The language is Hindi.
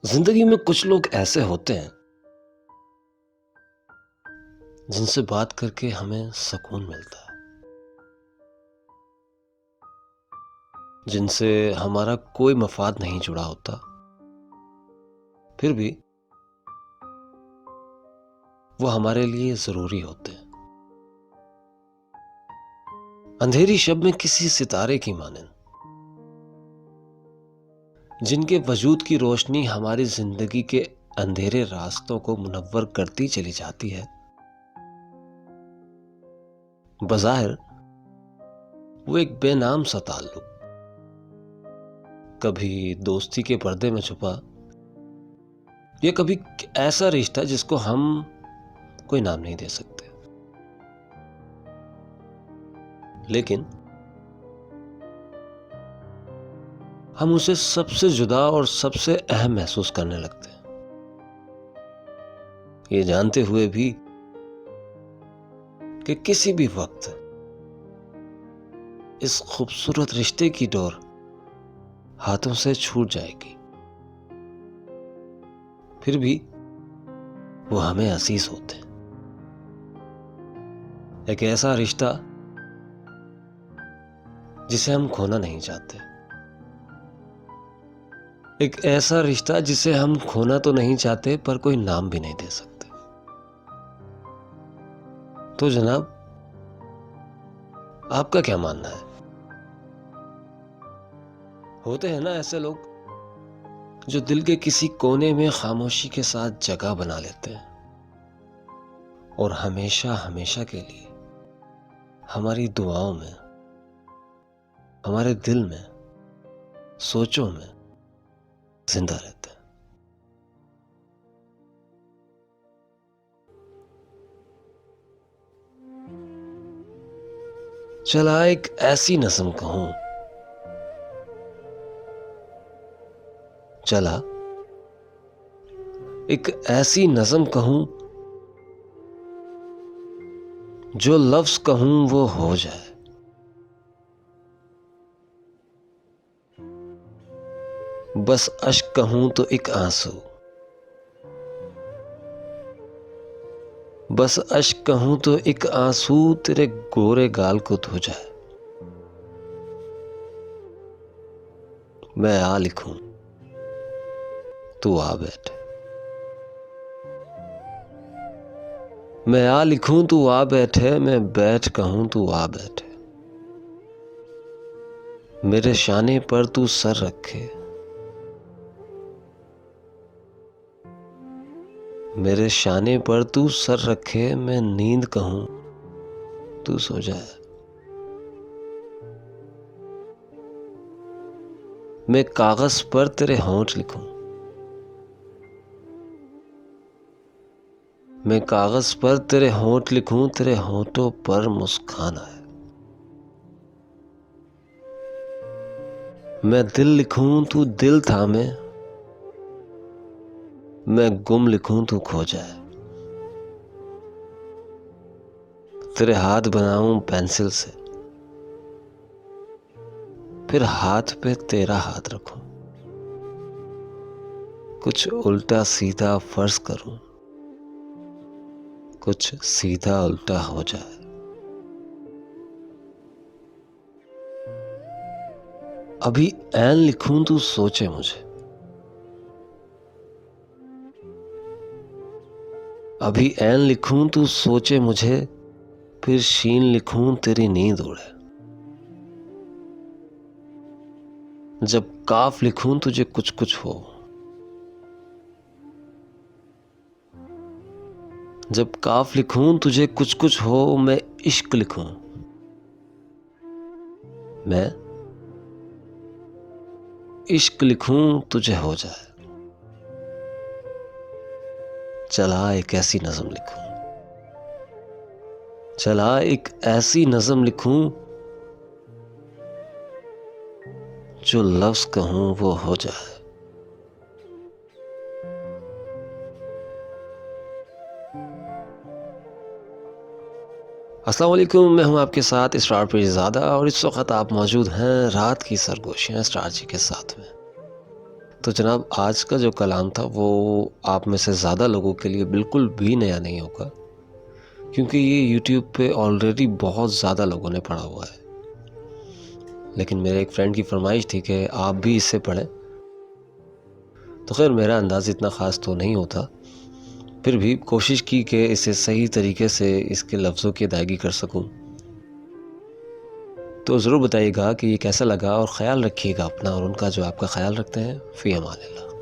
जिंदगी में कुछ लोग ऐसे होते हैं जिनसे बात करके हमें सुकून मिलता है, जिनसे हमारा कोई मफाद नहीं जुड़ा होता, फिर भी वो हमारे लिए जरूरी होते हैं। अंधेरी शब में किसी सितारे की मानंद, जिनके वजूद की रोशनी हमारी जिंदगी के अंधेरे रास्तों को मुनव्वर करती चली जाती है। बज़ाहिर वो एक बेनाम सा ताल्लुक, कभी दोस्ती के पर्दे में छुपा, या कभी ऐसा रिश्ता जिसको हम कोई नाम नहीं दे सकते, लेकिन हम उसे सबसे जुदा और सबसे अहम महसूस करने लगते हैं, ये जानते हुए भी कि किसी भी वक्त इस खूबसूरत रिश्ते की डोर हाथों से छूट जाएगी। फिर भी वो हमें अजीज होते हैं। एक ऐसा रिश्ता जिसे हम खोना नहीं चाहते, एक ऐसा रिश्ता जिसे हम खोना तो नहीं चाहते पर कोई नाम भी नहीं दे सकते। तो जनाब, आपका क्या मानना है? होते हैं ना ऐसे लोग जो दिल के किसी कोने में खामोशी के साथ जगह बना लेते हैं और हमेशा हमेशा के लिए हमारी दुआओं में, हमारे दिल में, सोचों में जिंदा रहते हैं। चला एक ऐसी नज़म कहूं, चला एक ऐसी नज़म कहूं, जो लफ्ज कहूं वो हो जाए। बस अश्क कहूं तो एक आंसू, बस अश्क कहूं तो एक आंसू तेरे गोरे गाल को धो जाए। मैं आ लिखूं तू आ बैठ, मैं आ लिखूं तू आ बैठे, मैं बैठ कहूं तू आ बैठे। मेरे शाने पर तू सर रखे, मेरे शाने पर तू सर रखे, मैं नींद कहूं तू सो जाए। मैं कागज पर तेरे होंठ लिखूं, मैं कागज पर तेरे होंठ लिखूं, तेरे होंठों पर मुस्कान आए। मैं दिल लिखूं तू दिल थामे, मैं गुम लिखूं तू खो जाए। तेरे हाथ बनाऊं पेंसिल से, फिर हाथ पे तेरा हाथ रखूं, कुछ उल्टा सीधा फर्ज करूं, कुछ सीधा उल्टा हो जाए। अभी ऐन लिखूं तू सोचे मुझे, अभी ऐन लिखूं तू सोचे मुझे, फिर शीन लिखूं तेरी नींद उड़े। जब काफ लिखूं तुझे कुछ कुछ हो, जब काफ लिखूं तुझे कुछ कुछ हो, मैं इश्क लिखूं, मैं इश्क लिखूं तुझे हो जाए। चला एक ऐसी नज़म लिखूं, चला एक ऐसी नज़म लिखूं, जो लफ्ज कहूं वो हो जाए। अस्सलाम वालेकुम, मैं हूं आपके साथ स्टार पीरज़ादा और इस वक्त आप मौजूद हैं रात की सरगोशियां स्टार जी के साथ में। तो जनाब, आज का जो कलाम था वो आप में से ज़्यादा लोगों के लिए बिल्कुल भी नया नहीं होगा, क्योंकि ये यूट्यूब पे ऑलरेडी बहुत ज़्यादा लोगों ने पढ़ा हुआ है। लेकिन मेरे एक फ्रेंड की फरमाइश थी कि आप भी इससे पढ़ें। तो खैर, मेरा अंदाज़ इतना ख़ास तो नहीं होता, फिर भी कोशिश की कि इसे सही तरीके से इसके लफ्ज़ों की अदायगी कर सकूं। तो ज़रूर बताइएगा कि ये कैसा लगा, और ख़्याल रखिएगा अपना और उनका जो आपका ख़्याल रखते हैं। फ़ी अमानिल्लाह।